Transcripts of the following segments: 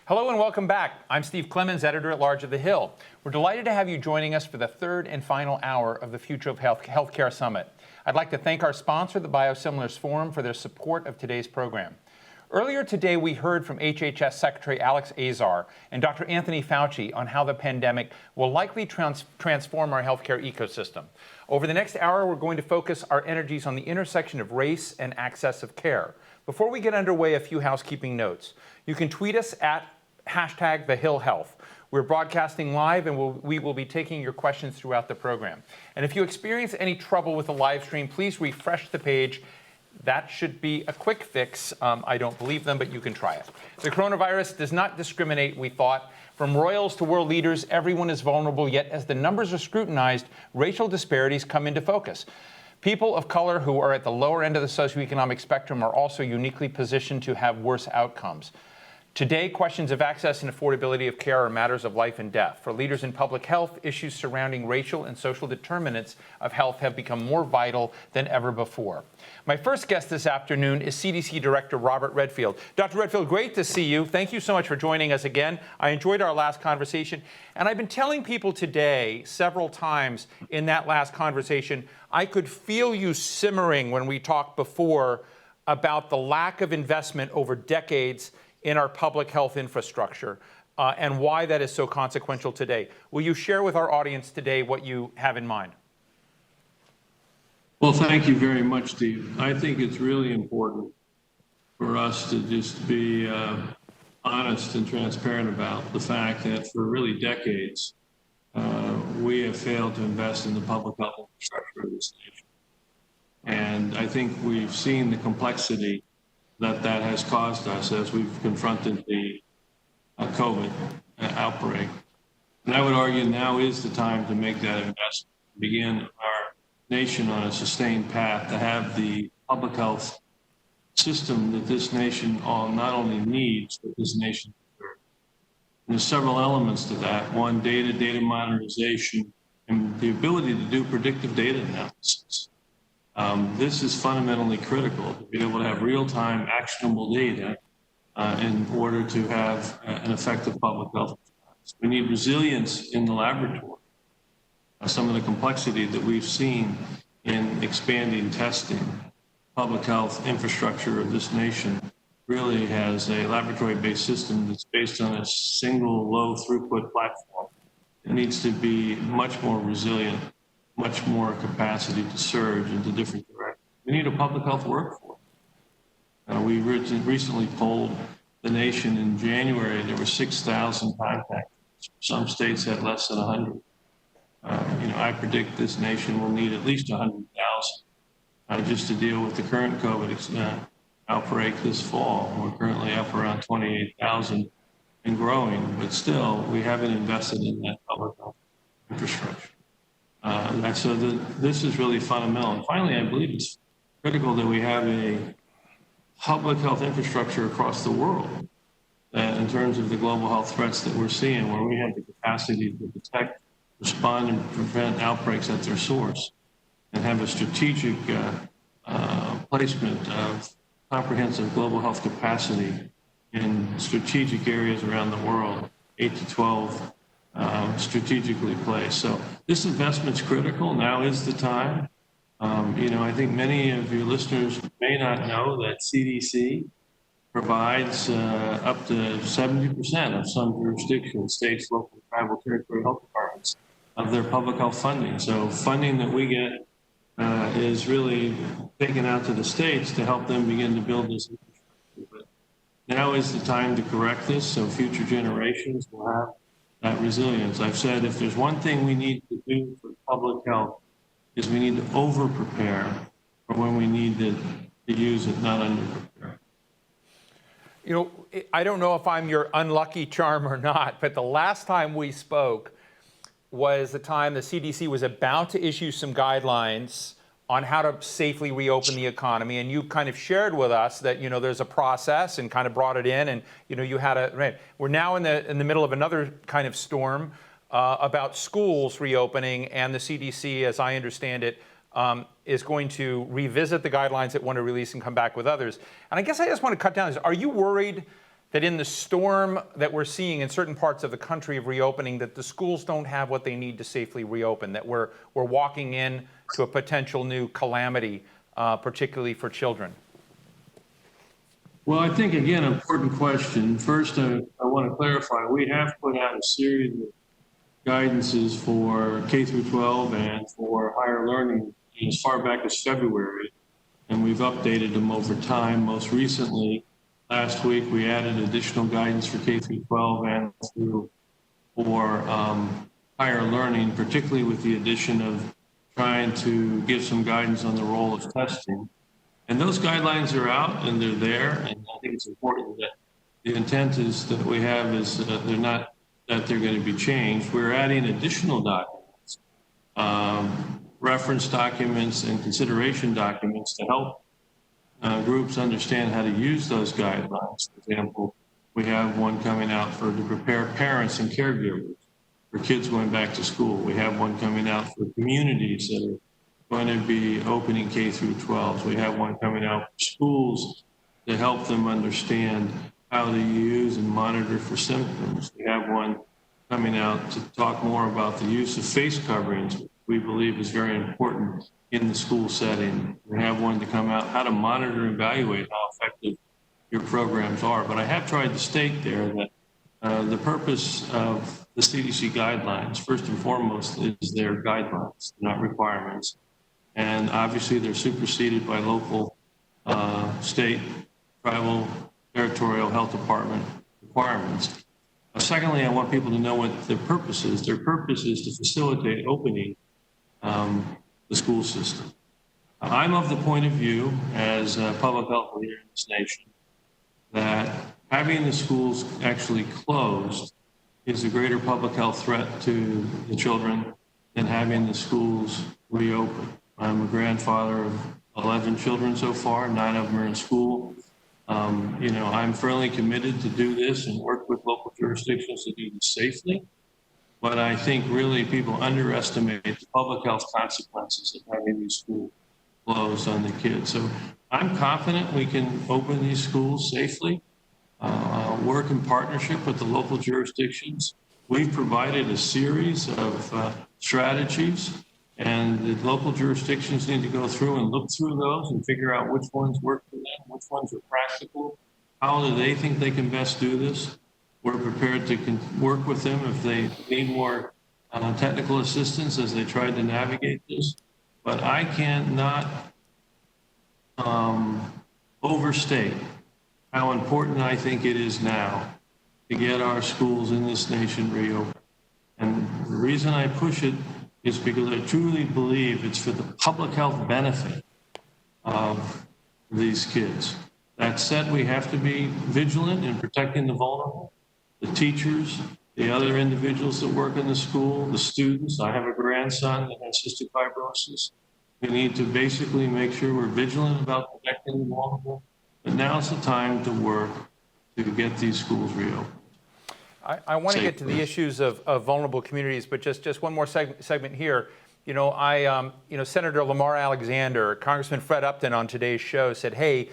Hello and welcome back. I'm Steve Clemons, editor-at-large of The Hill. We're delighted to have you joining us for the third and final hour of the Future of Healthcare Summit. I'd like to thank our sponsor, the Biosimilars Forum, for their support of today's program. Earlier today, we heard from HHS Secretary Alex Azar and Dr. Anthony Fauci on how the pandemic will likely transform our healthcare ecosystem. Over the next hour, we're going to focus our energies on the intersection of race and access of care. Before we get underway, a few housekeeping notes. You can tweet us at #TheHillHealth. We're broadcasting live and we will be taking your questions throughout the program. And if you experience any trouble with the live stream, please refresh the page. That should be a quick fix. I don't believe them, but you can try it. The coronavirus does not discriminate, we thought. From royals to world leaders, everyone is vulnerable, yet as the numbers are scrutinized, racial disparities come into focus. People of color who are at the lower end of the socioeconomic spectrum are also uniquely positioned to have worse outcomes. Today, questions of access and affordability of care are matters of life and death. For leaders in public health, issues surrounding racial and social determinants of health have become more vital than ever before. My first guest this afternoon is CDC Director Robert Redfield. Dr. Redfield, great to see you. Thank you so much for joining us again. I enjoyed our last conversation. And I've been telling people today several times in that last conversation, I could feel you simmering when we talked before about the lack of investment over decades in our public health infrastructure and why that is so consequential today. Will you share with our audience today what you have in mind? Well, thank you very much, Steve. I think it's really important for us to just be honest and transparent about the fact that for really decades, we have failed to invest in the public health infrastructure of this nation. And I think we've seen the complexity that has caused us as we've confronted the COVID outbreak. And I would argue now is the time to make that investment, begin our nation on a sustained path to have the public health system that this nation not only needs, but this nation deserves. And there's several elements to that. One, data modernization, and the ability to do predictive data analysis. This is fundamentally critical to be able to have real-time actionable data in order to have an effective public health response. We need resilience in the laboratory. Some of the complexity that we've seen in expanding testing, public health infrastructure of this nation really has a laboratory-based system that's based on a single low throughput platform. It needs to be much more resilient, much more capacity to surge into different directions. We need a public health workforce. We recently polled the nation in January. There were 6,000 contacts. Some states had less than 100. I predict this nation will need at least 100,000 just to deal with the current COVID outbreak this fall. We're currently up around 28,000 and growing, but still, we haven't invested in that public health infrastructure. So this is really fundamental. And finally, I believe it's critical that we have a public health infrastructure across the world in terms of the global health threats that we're seeing, where we have the capacity to detect, respond, and prevent outbreaks at their source, and have a strategic placement of comprehensive global health capacity in strategic areas around the world, 8 to 12 strategically placed. So this investment's critical. Now is the time. I think many of your listeners may not know that CDC provides up to 70% of some jurisdictions, states, local, tribal, territorial health departments of their public health funding. So funding that we get is really taken out to the states to help them begin to build this infrastructure. But now is the time to correct this so future generations will have that resilience. I've said if there's one thing we need to do for public health is we need to over-prepare for when we need to use it, not under-prepare. I don't know if I'm your unlucky charm or not, but the last time we spoke was the time the CDC was about to issue some guidelines on how to safely reopen the economy. And you kind of shared with us that, there's a process and kind of brought it in. And, you had right. We're now in the middle of another kind of storm about schools reopening. And the CDC, as I understand it, is going to revisit the guidelines it want to release and come back with others. And I guess I just want to cut down this. Are you worried that in the storm that we're seeing in certain parts of the country of reopening, that the schools don't have what they need to safely reopen, that we're walking in to a potential new calamity, particularly for children? Well, I think, again, an important question. First, I want to clarify, we have put out a series of guidances for K through 12 and for higher learning as far back as February, and we've updated them over time. Most recently, last week, we added additional guidance for K through 12 and for higher learning, particularly with the addition of trying to give some guidance on the role of testing. And those guidelines are out and they're there, and I think it's important that the intent is that we have is they're not that they're going to be changed. We're adding additional documents, reference documents and consideration documents to help groups understand how to use those guidelines. For example, we have one coming out to prepare parents and caregivers for kids going back to school. We have one coming out for communities that are going to be opening K through 12. We have one coming out for schools to help them understand how to use and monitor for symptoms. We have one coming out to talk more about the use of face coverings, which we believe is very important in the school setting. We have one to come out how to monitor and evaluate how effective your programs are. But I have tried to state there that the purpose of the CDC guidelines, first and foremost, is their guidelines, not requirements. And obviously they're superseded by local, state, tribal, territorial health department requirements. Secondly, I want people to know what their purpose is. Their purpose is to facilitate opening the school system. I'm of the point of view as a public health leader in this nation that having the schools actually closed is a greater public health threat to the children than having the schools reopen. I'm a grandfather of 11 children so far, 9 of them are in school. I'm fairly committed to do this and work with local jurisdictions to do this safely. But I think really people underestimate the public health consequences of having these schools closed on the kids. So I'm confident we can open these schools safely, work in partnership with the local jurisdictions. We've provided a series of strategies, and the local jurisdictions need to go through and look through those and figure out which ones work for them, which ones are practical, how do they think they can best do this. We're prepared to work with them if they need more technical assistance as they try to navigate this. But I cannot overstate how important I think it is now to get our schools in this nation reopened. And the reason I push it is because I truly believe it's for the public health benefit of these kids. That said, we have to be vigilant in protecting the vulnerable, the teachers, the other individuals that work in the school, the students. I have a grandson that has cystic fibrosis. We need to basically make sure we're vigilant about protecting the vulnerable. But now's the time to work to get these schools reopened. I want to get to the issues of vulnerable communities, but just one more segment here. Senator Lamar Alexander, Congressman Fred Upton on today's show said, hey,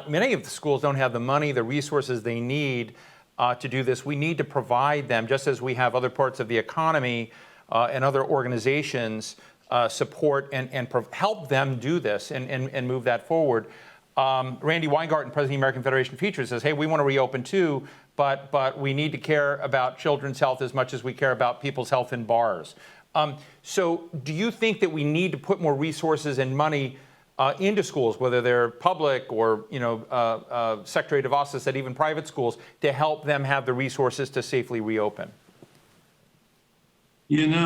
many of the schools don't have the money, the resources they need to do this. We need to provide them, just as we have other parts of the economy and other organizations support and help them do this and move that forward. Randy Weingarten, President of the American Federation of Teachers, says, hey, we want to reopen too, but we need to care about children's health as much as we care about people's health in bars. So do you think that we need to put more resources and money into schools, whether they're public or Secretary DeVos said even private schools, to help them have the resources to safely reopen?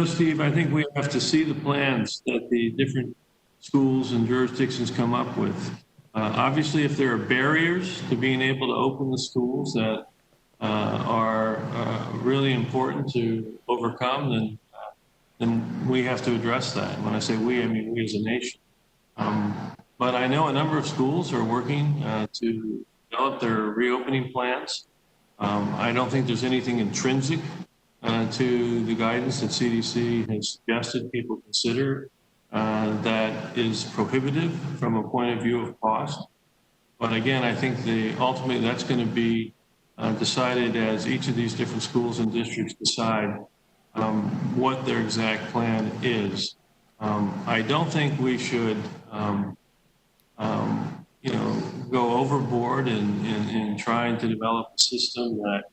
Steve, I think we have to see the plans that the different schools and jurisdictions come up with. Obviously, if there are barriers to being able to open the schools that are really important to overcome, then we have to address that. When I say we, I mean we as a nation. But I know a number of schools are working to develop their reopening plans. I don't think there's anything intrinsic to the guidance that CDC has suggested people consider that is prohibitive from a point of view of cost. But again, I think ultimately that's going to be decided as each of these different schools and districts decide what their exact plan is. I don't think we should, go overboard in trying to develop a system that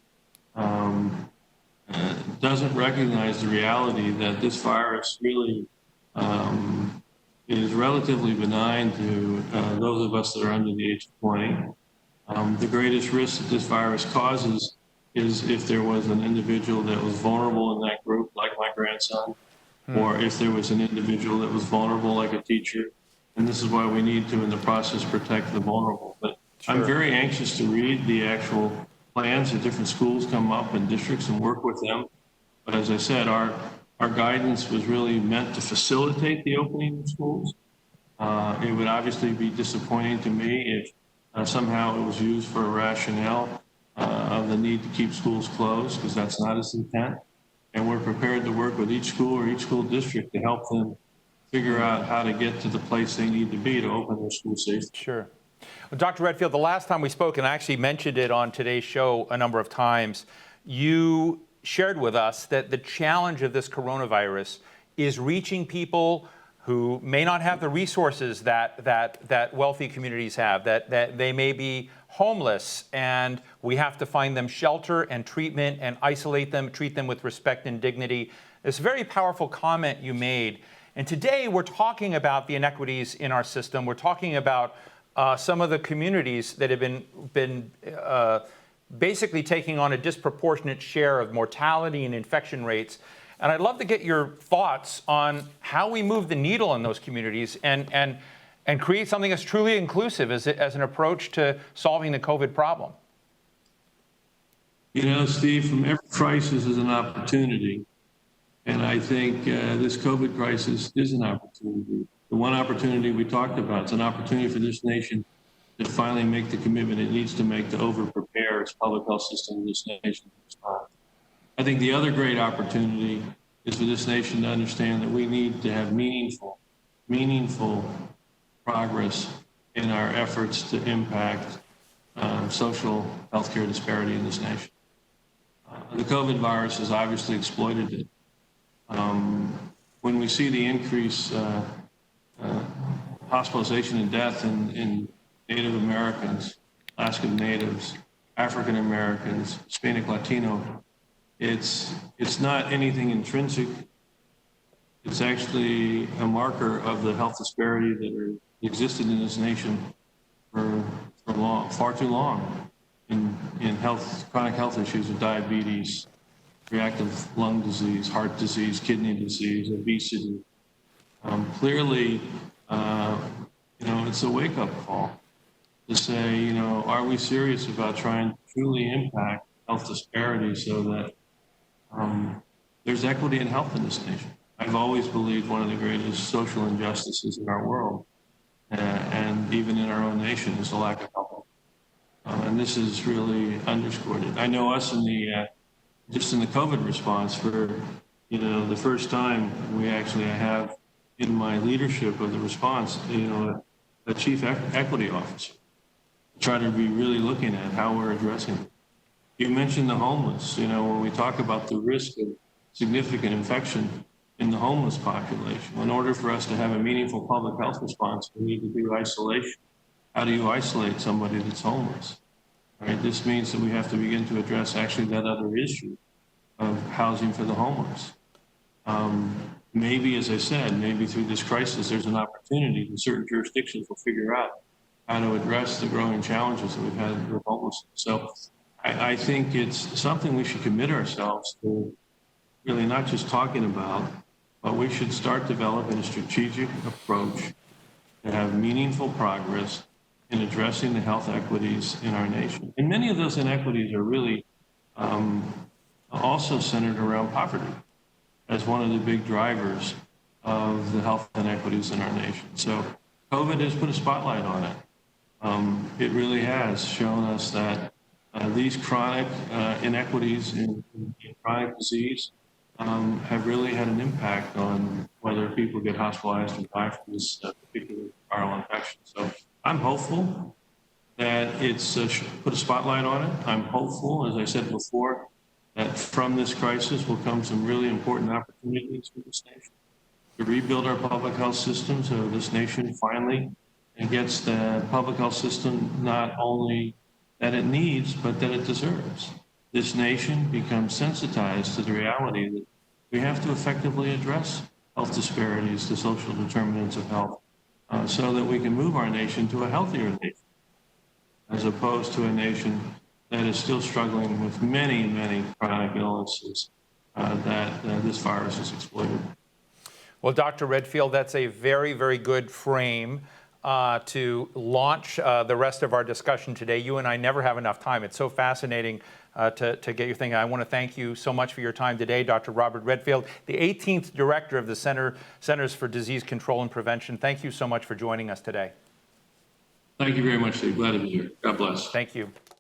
doesn't recognize the reality that this virus really is relatively benign to those of us that are under the age of 20. The greatest risk that this virus causes is if there was an individual that was vulnerable in that group, like my grandson, or if there was an individual that was vulnerable, like a teacher. And this is why we need to, in the process, protect the vulnerable. But I'm very anxious to read the actual plans that different schools come up in districts and work with them. But as I said, our guidance was really meant to facilitate the opening of schools. It would obviously be disappointing to me if somehow it was used for a rationale of the need to keep schools closed, because that's not its intent. And we're prepared to work with each school or each school district to help them figure out how to get to the place they need to be to open their school safely. Sure. Well, Dr. Redfield, the last time we spoke, and I actually mentioned it on today's show a number of times, you shared with us that the challenge of this coronavirus is reaching people who may not have the resources that wealthy communities have, that they may be homeless, and we have to find them shelter and treatment and isolate them, treat them with respect and dignity. It's a very powerful comment you made. And today we're talking about the inequities in our system. We're talking about some of the communities that have been basically taking on a disproportionate share of mortality and infection rates. And I'd love to get your thoughts on how we move the needle in those communities and create something that's truly inclusive as an approach to solving the COVID problem. You know, Steve, from every crisis is an opportunity. And I think this COVID crisis is an opportunity. The one opportunity we talked about, it's an opportunity for this nation to finally make the commitment it needs to make to over-prepare its public health system in this nation. I think the other great opportunity is for this nation to understand that we need to have meaningful progress in our efforts to impact social healthcare disparity in this nation. The COVID virus has obviously exploited it. When we see the increase hospitalization and death in Native Americans, Alaskan Natives, African Americans, Hispanic, Latino, it's not anything intrinsic. It's actually a marker of the health disparity that existed in this nation for far too long in chronic health issues of diabetes, reactive lung disease, heart disease, kidney disease, obesity. Clearly, it's a wake-up call to say, are we serious about trying to truly impact health disparity so that there's equity in health in this nation? I've always believed one of the greatest social injustices in our world, and even in our own nation, is the lack of health. And this is really underscored it. I know us just in the COVID response, for the first time I have in my leadership of the response, a chief equity officer, try to be really looking at how we're addressing it. You mentioned the homeless. When we talk about the risk of significant infection in the homeless population, in order for us to have a meaningful public health response, we need to do isolation. How do you isolate somebody that's homeless? Right? This means that we have to begin to address actually that other issue of housing for the homeless. Maybe, as I said, maybe through this crisis, there's an opportunity that certain jurisdictions will figure out how to address the growing challenges that we've had with homelessness. So I think it's something we should commit ourselves to really not just talking about, but we should start developing a strategic approach to have meaningful progress in addressing the health equities in our nation. And many of those inequities are really also centered around poverty as one of the big drivers of the health inequities in our nation. So COVID has put a spotlight on it. It really has shown us that these chronic inequities in chronic disease have really had an impact on whether people get hospitalized or die from this particular viral infection. So I'm hopeful. that it's put a spotlight on it. I'm hopeful, as I said before, that from this crisis will come some really important opportunities for this nation to rebuild our public health system so this nation finally gets the public health system not only that it needs, but that it deserves. This nation becomes sensitized to the reality that we have to effectively address health disparities, the social determinants of health, so that we can move our nation to a healthier nation, as opposed to a nation that is still struggling with many, many chronic illnesses that this virus has exploited. Well, Dr. Redfield, that's a very, very good frame to launch the rest of our discussion today. You and I never have enough time. It's so fascinating to get your thing. I want to thank you so much for your time today, Dr. Robert Redfield, the 18th Director of the Centers for Disease Control and Prevention. Thank you so much for joining us today. Thank you very much, Steve. Glad to be here. God bless. Thank you.